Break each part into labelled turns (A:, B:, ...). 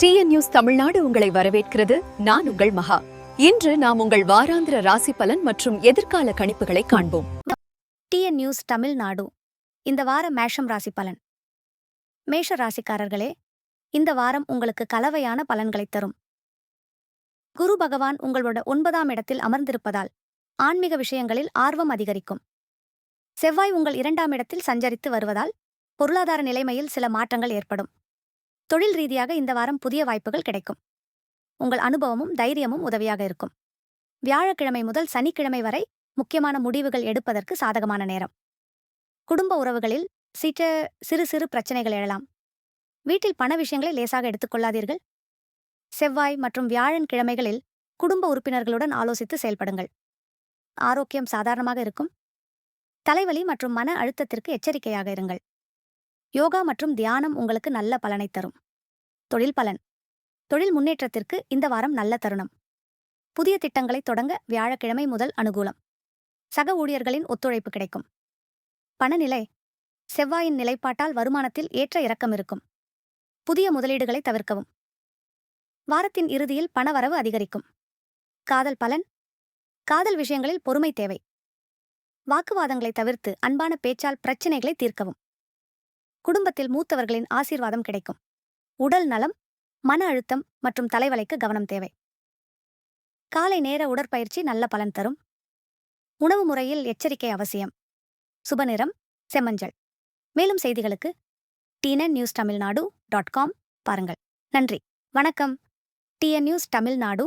A: TN news Tamil Nadu உங்களை வரவேற்கிறது. நான் உங்கள் மகா. இன்று நாம் உங்கள் வாராந்திர ராசி பலன் மற்றும் எதிர்கால கணிப்புகளை காண்போம்.
B: டிஎன் நியூஸ் தமிழ்நாடு இந்த வார மேஷம் ராசி பலன். மேஷ ராசிக்காரர்களே, இந்த வாரம் உங்களுக்கு கலவையான பலன்களை தரும். குரு பகவான் உங்களோட 9ஆம் இடத்தில் அமர்ந்திருப்பதால் ஆன்மீக விஷயங்களில் ஆர்வம் அதிகரிக்கும். செவ்வாய் உங்கள் 2ஆம் இடத்தில் சஞ்சரித்து வருவதால் பொருளாதார நிலைமையில் சில மாற்றங்கள் ஏற்படும். தொழில் ரீதியாக இந்த வாரம் புதிய வாய்ப்புகள் கிடைக்கும். உங்கள் அனுபவமும் தைரியமும் உதவியாக இருக்கும். வியாழக்கிழமை முதல் சனிக்கிழமை வரை முக்கியமான முடிவுகள் எடுப்பதற்கு சாதகமான நேரம். குடும்ப உறவுகளில் சிறு சிறு பிரச்சனைகள் எழலாம். வீட்டில் பண விஷயங்களை லேசாக எடுத்துக்கொள்ளாதீர்கள். செவ்வாய் மற்றும் வியாழன் கிழமைகளில் குடும்ப உறுப்பினர்களுடன் ஆலோசித்து செயல்படுங்கள். ஆரோக்கியம் சாதாரணமாக இருக்கும். தலைவலி மற்றும் மன அழுத்தத்திற்கு எச்சரிக்கையாக இருங்கள். யோகா மற்றும் தியானம் உங்களுக்கு நல்ல பலனை தரும். தொழில் பலன். தொழில் முன்னேற்றத்திற்கு இந்த வாரம் நல்ல தருணம். புதிய திட்டங்களை தொடங்க வியாழக்கிழமை முதல் அனுகூலம். சக ஊழியர்களின் ஒத்துழைப்பு கிடைக்கும். பணநிலை. செவ்வாயின் நிலைப்பாட்டால் வருமானத்தில் ஏற்ற இறக்கம் இருக்கும். புதிய முதலீடுகளை தவிர்க்கவும். வாரத்தின் இறுதியில் பணவரவு அதிகரிக்கும். காதல் பலன். காதல் விஷயங்களில் பொறுமை தேவை. வாக்குவாதங்களை தவிர்த்து அன்பான பேச்சால் பிரச்சினைகளை தீர்க்கவும். குடும்பத்தில் மூத்தவர்களின் ஆசீர்வாதம் கிடைக்கும். உடல் நலம், மன அழுத்தம் மற்றும் தலைவலிக்கு கவனம் தேவை. காலை நேர உடற்பயிற்சி நல்ல பலன் தரும். உணவு முறையில் எச்சரிக்கை அவசியம். சுப நிறம் செம்மஞ்சள். மேலும் செய்திகளுக்கு TN News Tamilnadu.com பாருங்கள். நன்றி, வணக்கம். TN News தமிழ்நாடு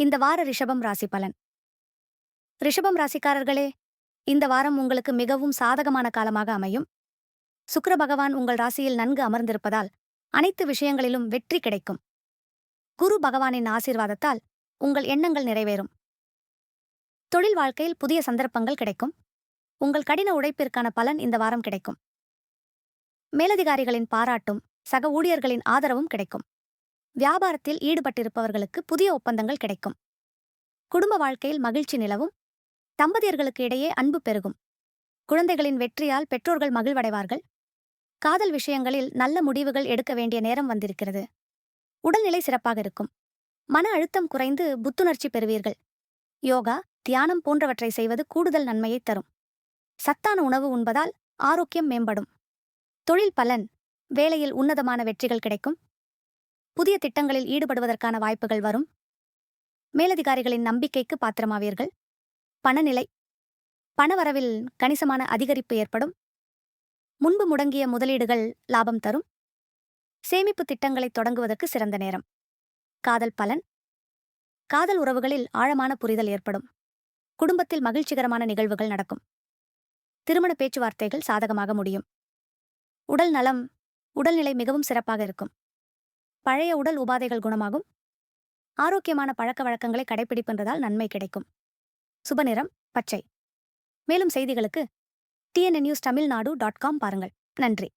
B: இந்த வார ரிஷபம் ராசி பலன். ரிஷபம் ராசிக்காரர்களே, இந்த வாரம் உங்களுக்கு மிகவும் சாதகமான காலமாக அமையும். சுக்கிர பகவான் உங்கள் ராசியில் நன்கு அமர்ந்திருப்பதால் அனைத்து விஷயங்களிலும் வெற்றி கிடைக்கும். குரு பகவானின் ஆசீர்வாதத்தால் உங்கள் எண்ணங்கள் நிறைவேறும். தொழில் வாழ்க்கையில் புதிய சந்தர்ப்பங்கள் கிடைக்கும். உங்கள் கடின உழைப்பிற்கான பலன் இந்த வாரம் கிடைக்கும். மேலதிகாரிகளின் பாராட்டும் சக ஊழியர்களின் ஆதரவும் கிடைக்கும். வியாபாரத்தில் ஈடுபட்டிருப்பவர்களுக்கு புதிய ஒப்பந்தங்கள் கிடைக்கும். குடும்ப வாழ்க்கையில் மகிழ்ச்சி நிலவும். தம்பதியர்களுக்கு இடையே அன்பு பெருகும். குழந்தைகளின் வெற்றியால் பெற்றோர்கள் மகிழ்வடைவார்கள். காதல் விஷயங்களில் நல்ல முடிவுகள் எடுக்க வேண்டிய நேரம் வந்திருக்கிறது. உடல்நிலை சிறப்பாக இருக்கும். மன அழுத்தம் குறைந்து புத்துணர்ச்சி பெறுவீர்கள். யோகா, தியானம் போன்றவற்றை செய்வது கூடுதல் நன்மையை தரும். சத்தான உணவு உண்பதால் ஆரோக்கியம் மேம்படும். தொழில் பலன். வேலையில் உன்னதமான வெற்றிகள் கிடைக்கும். புதிய திட்டங்களில் ஈடுபடுவதற்கான வாய்ப்புகள் வரும். மேலதிகாரிகளின் நம்பிக்கைக்கு பாத்திரமாவீர்கள். பணநிலை. பணவரவில் கணிசமான அதிகரிப்பு ஏற்படும். முன்பு முடங்கிய முதலீடுகள் லாபம் தரும். சேமிப்பு திட்டங்களை தொடங்குவதற்கு சிறந்த நேரம். காதல் பலன். காதல் உறவுகளில் ஆழமான புரிதல் ஏற்படும். குடும்பத்தில் மகிழ்ச்சிகரமான நிகழ்வுகள் நடக்கும். திருமண பேச்சுவார்த்தைகள் சாதகமாக முடியும். உடல் நலம். உடல்நிலை மிகவும் சிறப்பாக இருக்கும். பழைய உடல் உபாதைகள் குணமாகும். ஆரோக்கியமான பழக்க வழக்கங்களை கடைபிடிப்பதால் நன்மை கிடைக்கும். சுப நிறம் பச்சை. மேலும் செய்திகளுக்கு TN News Tamilnadu.com பாருங்கள். நன்றி.